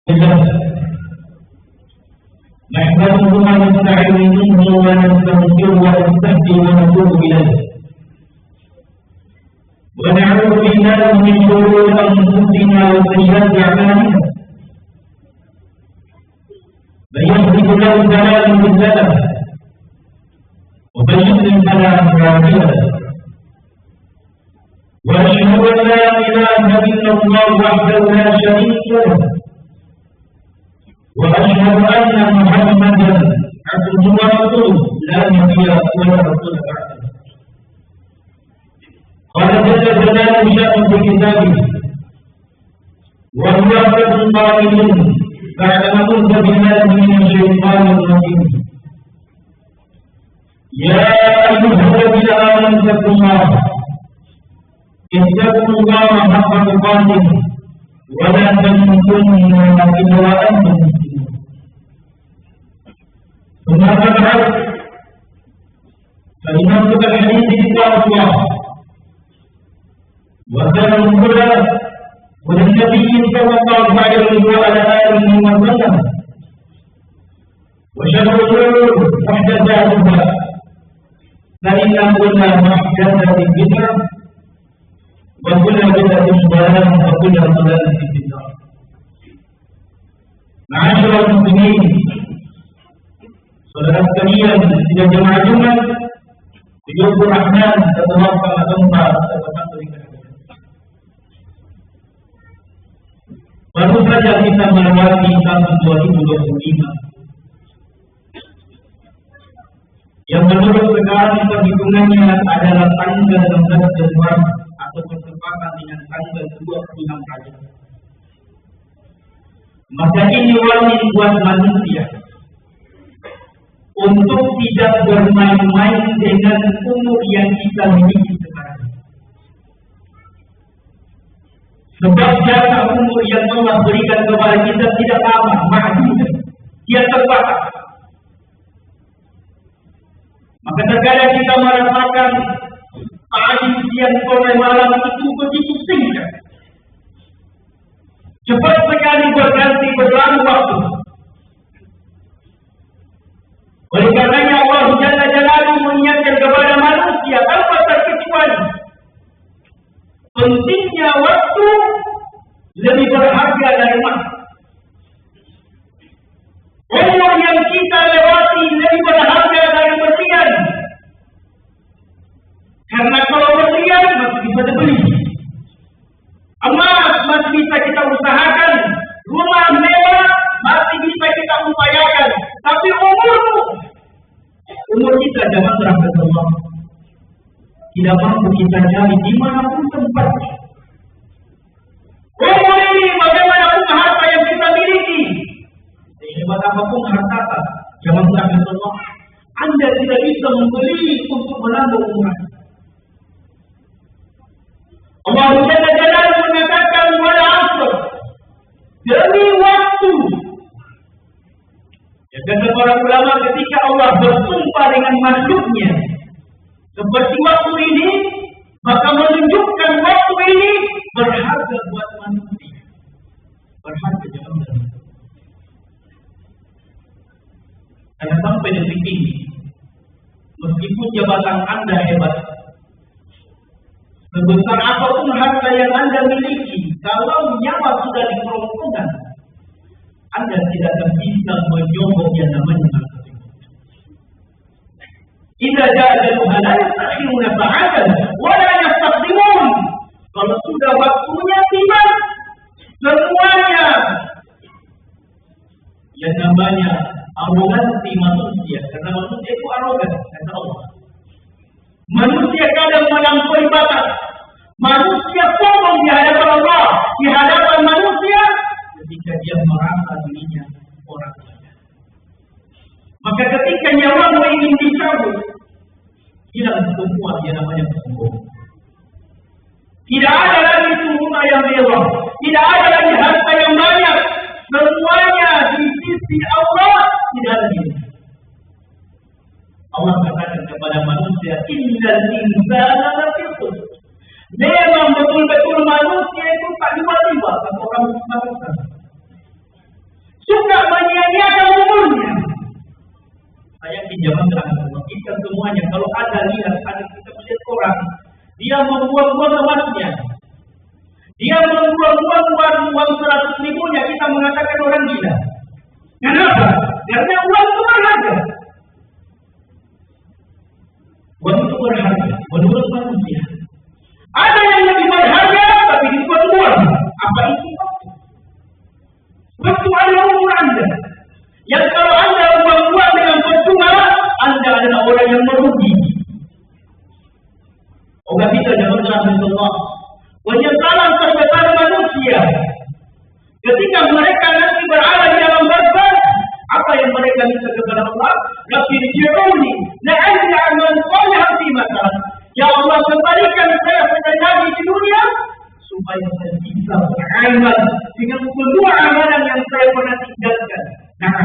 نحمده ونستعينه ونستغفره ونستهديه ونتوب إليه ونعوذ بالله من شرور أنفسنا وسيئات أعمالنا من يهده الله فلا مضل له ومن يضلل فلا هادي له وأشهد أن لا إله إلا الله وحده لا شريك له وأشهد أن محمدا عبده ورسوله لا نبي ولا رسول بعده. قال جل جلاله شأن في كتابه وهو أحد القائلين بعد ما قلت بالله من الشيطان الرجيم يا أيها الذين آمنوا اتقوا الله حق تقاته ولا تموتن إلا وأنتم مسلمون. ثم أما بعد فإن أصدق الحديث كتاب الله وخير الهدى هدى النبي صلى الله عليه وعلى آله وسلم وشر الأمور محدثاتها فإن كل محدثة بدعة وكل بدعة ضلالة وكل ضلالة في النار. معاشر المسلمين, saudara sekalian, sidang jemaah Jumat 7 Rahman dan Muhammad tempat terdapat dari baru saja kita melewati tahun 2025 yang menurut sekarang perhitungannya adalah tanggal 16 Januari atau bertepatan dengan tanggal 26 Rajab. Maka ini warning buat manusia untuk tidak bermain-main dengan umur yang kita miliki sekarang. Sebab jasa umur yang Allah berikan kepada kita tidak lama, mahdudah, dia terbatas. Maka terkadang kita merasakan pagi, siang, sore, malam itu begitu singkat. Cepat sekali berganti berlalu waktu. Oleh karenanya Allah Jalla Jalaluhu mengingatkan kepada manusia tanpa terkecuali pentingnya waktu lebih berharga dari emas. Umur yang kita lewati lebih berharga dari berlian. Karena kalau berlian masih bisa dibeli, emas masih bisa kita usahakan, rumah mewah masih bisa kita upayakan. Tapi umur kita jangan terangkan Allah. Tidak mampu kita cari dimanapun tempatnya. Umur ini bagaimanapun harta yang kita miliki, sehebat apapun harta, jangan terangkan Allah. Anda tidak bisa membeli untuk menambah umur. Allah Jalla Jalaluhu mengatakan wal 'asr, demi waktu. Ya, kata para ulama ketika Allah bersumpah dengan makhluknya seperti waktu ini, maka menunjukkan waktu ini berharga buat manusia. Berharga jangan berharga. Karena sampai detik ini, meskipun jabatan Anda hebat, sebesar apapun harta yang Anda miliki, kalau nyawa sudah di kerongkongan, Anda tidak akan bisa menyombong yang namanya harta itu. Idza ja'a ajaluha la yastakhiruna sa'atan wa la yastaqdimun. Kalau sudah waktunya tiba, semuanya yang namanya arogansi manusia, karena manusia itu arogan, kata Allah. Manusia kadang melampaui batas. Manusia sombong di hadapan Allah, di hadapan manusia, ketika dia merasa dirinya orang kaya. Maka ketika nyawamu ingin dicabut, hilang semua yang namanya kesombongan. Tidak ada lagi rumah yang mewah, tidak ada lagi harta yang banyak. Semuanya di sisi Allah tidak ada diri. Allah katakan kepada manusia, innal insana lafi khusr. Memang betul-betul manusia itu tak tiba-tiba, kata orang Islam. zaman terakhir kita semuanya kalau ada kita melihat orang dia membuang-buang emasnya, dia membuang-buang uang 100 ribunya, kita mengatakan orang gila. Kenapa? Karena uang itu berharga. Uang itu berharga menurut manusia. Ada yang lebih berharga tapi dibuang-buang. Apa itu? Waktu adalah umur Anda. Yang kalau Anda buang-buang dengan percuma, Anda adalah orang yang merugi. Orang kita jangan Allah. Penyesalan terbesar manusia ketika mereka nanti berada di alam barzakh, apa yang mereka minta kepada Allah? Rabbi irji'uni la'alli a'malu shalihan fima tarak. Ya Allah, kembalikan saya sekali di dunia supaya saya bisa beramal dengan semua amalan yang saya pernah tinggalkan. Nah,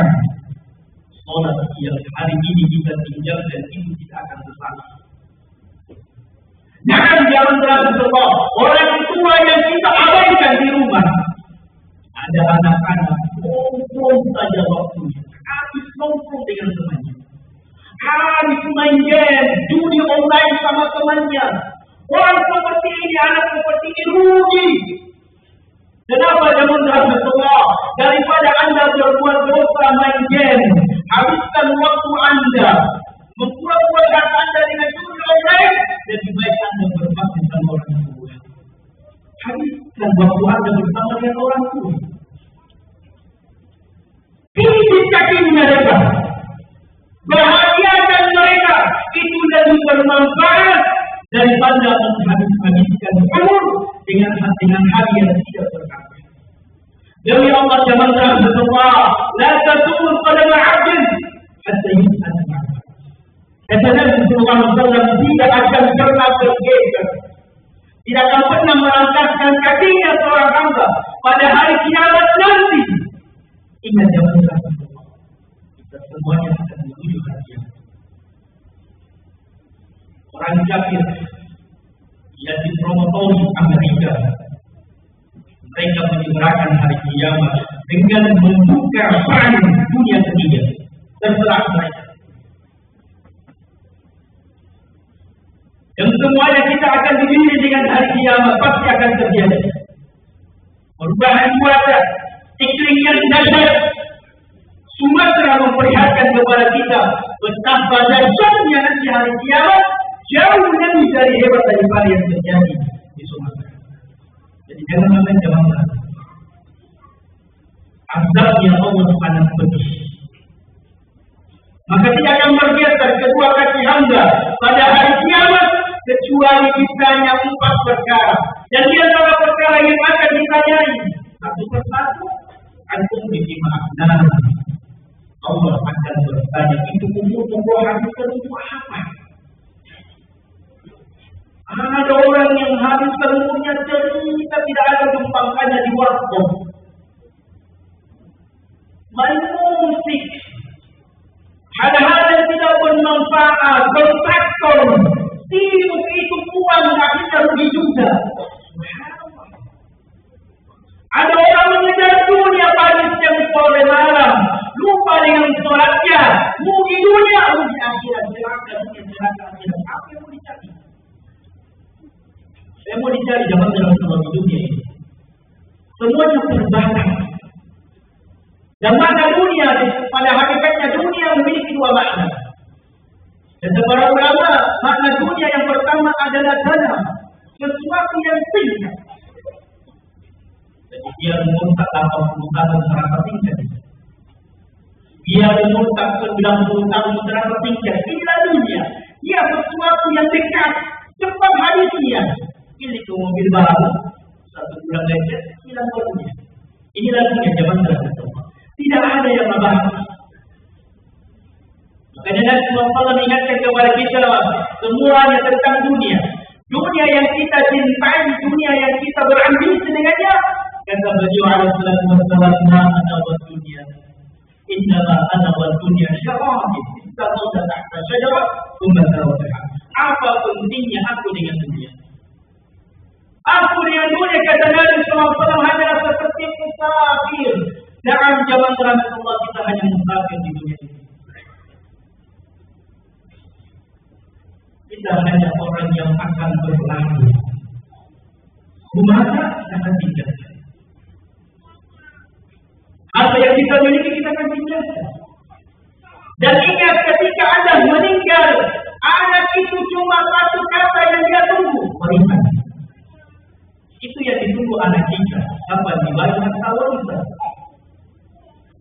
sholat yang hari ini kita tinggalkan itu tidak akan bersama. Jangan Allah, orang tua yang kita abaikan di rumah. Ada anak-anak nongkrong saja waktunya, habis nongkrong dengan temannya, habis main game, judi online sama temannya. Orang seperti ini, anak seperti ini rugi. Kenapa zaman Allah? Daripada Anda berbuat dosa main game, habiskan waktu Anda membuat data Anda dengan judi online, lebih baik Anda berbakti sama orang tua. Habiskan waktu Anda bersama dengan orang tua. Pijit kaki mereka, bahagiakan mereka, itu lebih bermanfaat daripada menghabiskan umur dengan hal yang tidak berkah. Demi Allah zaman Allah, la tasul qadama 'abdin hatta yus'al ma'ah. Kata Nabi sallallahu alaihi wasallam, tidak akan pernah bergeser, tidak akan pernah melangkahkan kakinya seorang hamba pada hari kiamat nanti. Ingat zaman Allah, kita semuanya akan menuju hari kiamat. Orang kafir yang dipromotori Amerika, mereka menyuarakan hari kiamat dengan membuka perang dunia ketiga. Terserah mereka. Dan semuanya kita akan dipilih dengan hari kiamat, pasti akan terjadi. Perubahan cuaca, iklim yang dahsyat, Sumatera memperlihatkan kepada kita betapa dahsyatnya nanti hari kiamat, jauh lebih dari hebat daripada yang terjadi di Sumatera. Jadi jangan sampai jangan merasa. Azabnya Allah sangat pedih. Maka tidak akan bergeser kedua kaki hamba pada hari kiamat kecuali ditanya 4 perkara. Dan di antara perkara yang akan ditanyai satu persatu, antum diterima akhirat. Allah akan bertanya, itu umur habiskan untuk apa? Ada orang yang habiskan umurnya cerita tidak ada jumpangannya di warkop, main musik, hal-hal yang tidak bermanfaat, bertraktor, sibuk itu uang akhirnya rugi juga. Ada orang mengejar dunia pagi siang sore malam, lupa dengan sholatnya, rugi dunia, rugi akhirat, celaka akhirat. Apa yang mau dicari? Saya mau dicari zaman dalam dunia ini. Semuanya terbatas. Dan makna dunia, pada hakikatnya dunia memiliki 2 makna. Dan para ulama, makna dunia yang pertama adalah dana, sesuatu yang singkat. Jadi dia umur 80 tahun serasa singkat. Dia umur 90 tahun serasa singkat. Inilah dunia. Dia sesuatu yang dekat, cepat habisnya. Pilih ke mobil baru, 1 bulan lecet, hilang barunya. Inilah dunia zaman terakhir. Tidak ada yang abadi. Makanya Nabi SAW mengingatkan kepada kita semuanya tentang dunia. Dunia yang kita cintai, dunia yang kita berambisi dengannya. Kata beliau alaihi salatu wassalam, "Ma ana wa dunya, innama ana wa dunya syarabin, istaqalta tahta syajarah, thumma tawaddaha." Apa pentingnya aku dengan dunia? Aku dengan dunia, kata Nabi SAW, hanyalah seperti musafir. Dalam zaman terakhir Allah, kita hanya musafir di dunia ini. kita hanya orang yang akan berlalu. Rumah kita akan tinggalkan. Apa yang kita miliki kita akan tinggalkan. Dan ingat ketika Anda meninggal, anak itu cuma satu kata yang dia tunggu, warisan. Itu yang ditunggu anak kita. Apa dibayar harta?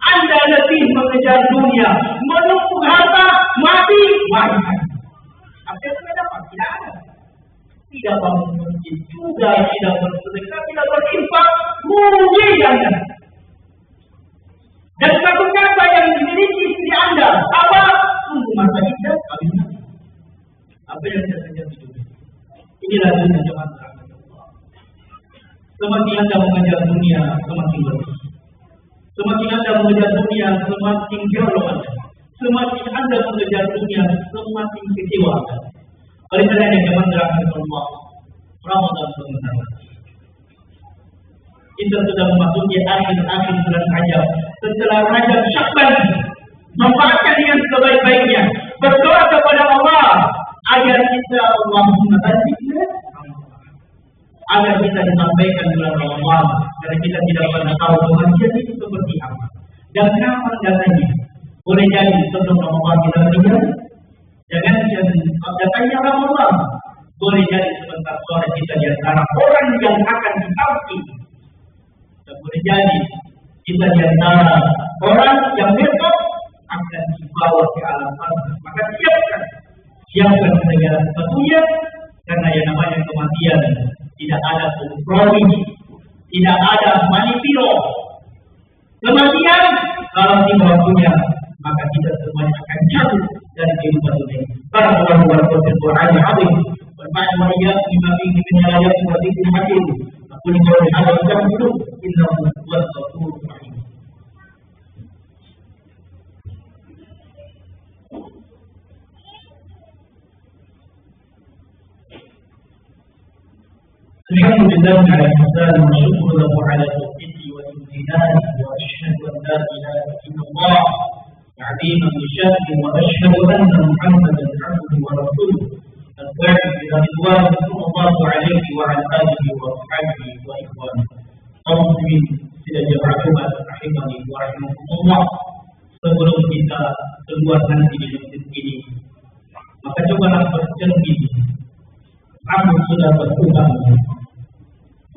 Anda lebih mengejar dunia, menunggu harta, mati, warisan. Apa yang kita dapat? Tidak ada. Tidak bangun masjid juga, tidak bersedekah, tidak berinfak, rugi Anda. Dan satu kata yang dimiliki istri Anda, apa? Tunggu masa indah, kawin. Apa yang saya kerja hidup? Inilah dunia zaman terakhir. Semakin Anda mengejar dunia, semakin lebih. Semakin Anda mengejar dunia, semakin jauh Anda. Semakin Anda mengejar dunia, semakin kecewa Anda. Oleh karena zaman terakhir Allah, Ramadan sebentar. Kita sudah memasuki akhir-akhir bulan Rajab. Setelah Rajab Syakban, manfaatkan dengan sebaik-baiknya. Berdoa kepada Allah agar kita Allahumma barik agar kita disampaikan bulan Ramadan, karena kita tidak pernah tahu kebahagiaan itu seperti apa dan kapan datangnya. Boleh jadi sebelum Ramadan kita meninggal, jangan datangnya Ramadan. Boleh jadi sebentar sore kita di antara orang yang akan diambil. Dan boleh jadi kita di antara orang yang besok akan dibawa ke alam barzakh. Maka siapkan segala sesuatunya, karena yang namanya kematian tidak ada kompromi, tidak ada manipiro. Kematian kalau tiba waktunya, maka kita semuanya akan jatuh dari kehidupan dunia. Para ulama Al-Quran Azim bermain waria lima tinggi menyalahkan wajib hakim. Aku dijauh ada yang hidup inna wa ghafurur rahim. الحمد لله على الإحسان والشكر له على توفيقه وامتنانه وأشهد أن لا إله إلا الله عظيما بشأنه وأشهد أن محمدا عبده ورسوله الداعي إلى رضوانه صلى الله عليه وعلى آله وأصحابه وإخوانه. Muslimin tidak jemaah rahimani wa rahimakumullah. Sebelum kita keluar nanti di masjid ini, maka cobalah bercermin. Rambut sudah berubah,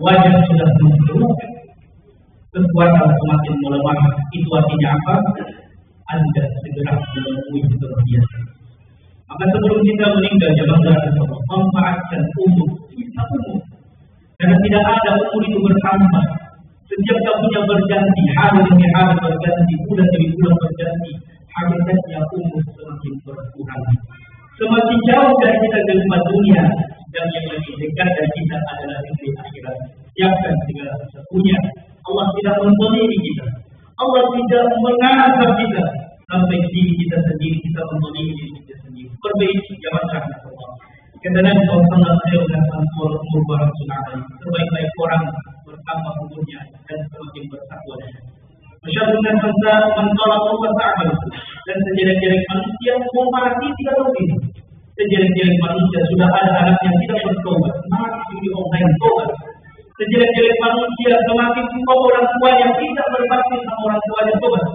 wajah sudah menurut, kekuatan semakin melemah. Itu artinya apa? Anda segera menemui kebahagiaan. Maka sebelum kita meninggal, jangan manfaatkan umur kita umur, karena tidak ada umur itu bertambah. Setiap tahunnya berganti, hari demi hari berganti, bulan demi bulan berganti. Hakikatnya umur semakin berkurang. Semakin jauh dari kita kehidupan dunia, dan yang lebih dekat dari kita adalah negeri akhirat. Siapkan segala sesuatunya. Allah tidak menzalimi kita. Allah tidak mengazab kita sampai diri kita sendiri kita menzalimi diri kita sendiri. Perbaiki zaman terakhir Allah. Kata Nabi sallallahu alaihi wasallam, umur barakallahu sebaik-baik orang bertambah umurnya dan semakin bertakwa. Masyaallah man qala Allah ta'ala, dan sejelek-jelek manusia memarati tidak tahu. Sejelek-jelek manusia sudah ada anak yang tidak bertobat, mati di online tobat. Sejelek-jelek manusia semakin tua orang tua yang tidak berbakti sama orang tua yang tobat,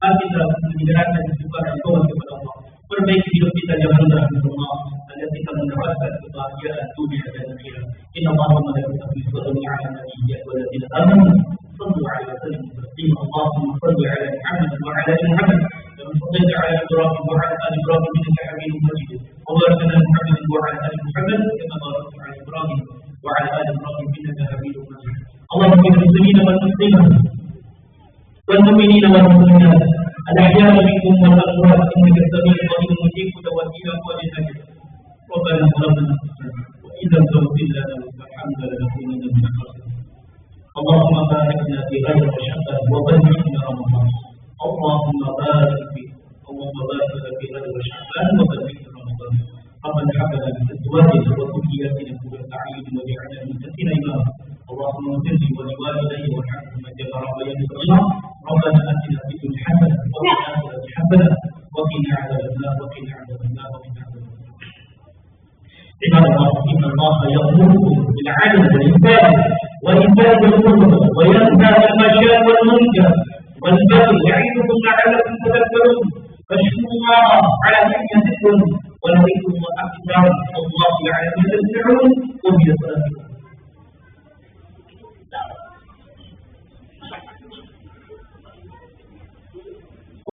tapi telah menyerahkan kepada tobat kepada Allah. Perbaiki hidup kita jangan Allah agar kita mendapatkan kebahagiaan dunia dan akhirat. Inna Allaha wa malaikatahu yusalluna 'alan nabiyyi walladzina amanu sallu 'alaihi wa sallimu taslima. Allahumma salli 'ala Muhammad wa 'ala ali Muhammad kama sallaita 'ala Ibrahim wa 'ala ali Ibrahim innaka Hamidum Majid. وبارك على محمد وعلى ال محمد كما باركت على ابراهيم وعلى ال ابراهيم انك حميد مجيد. اللهم اغفر للمسلمين والمسلمات والمؤمنين والمؤمنات الاحياء منكم والاموات انك سميع قريب مجيب توكيل اقوال النبي. ربنا ظلمنا انفسنا وان لم تغفر لنا وترحمنا لنكونن من الخاسرين. اللهم بارك لنا في غير وشهد وبلغنا رمضان. اللهم بارك فيه. اللهم بارك لنا في غير وشهد وبلغنا رمضان. ربنا هب لنا من ازواجنا وذرياتنا قرة اعين واجعلنا للمتقين اماما. اللهم اغفر لي ولوالدي وارحمهما كما ربياني صغيرا. ربنا اتنا في الدنيا حسنه وفي الاخره حسنه وقنا عذاب النار وقنا عذاب النار وقنا عذاب النار. عباد الله إن الله يأمركم بالعدل والإحسان وإيتاء ذي القربى وينهى عن الفحشاء والمنكر والبغي يعظكم لعلكم تذكرون فاشكروا الله على نعمة يزدكم ولذكر الله أكبر والله يعلم ما تصنعون وبه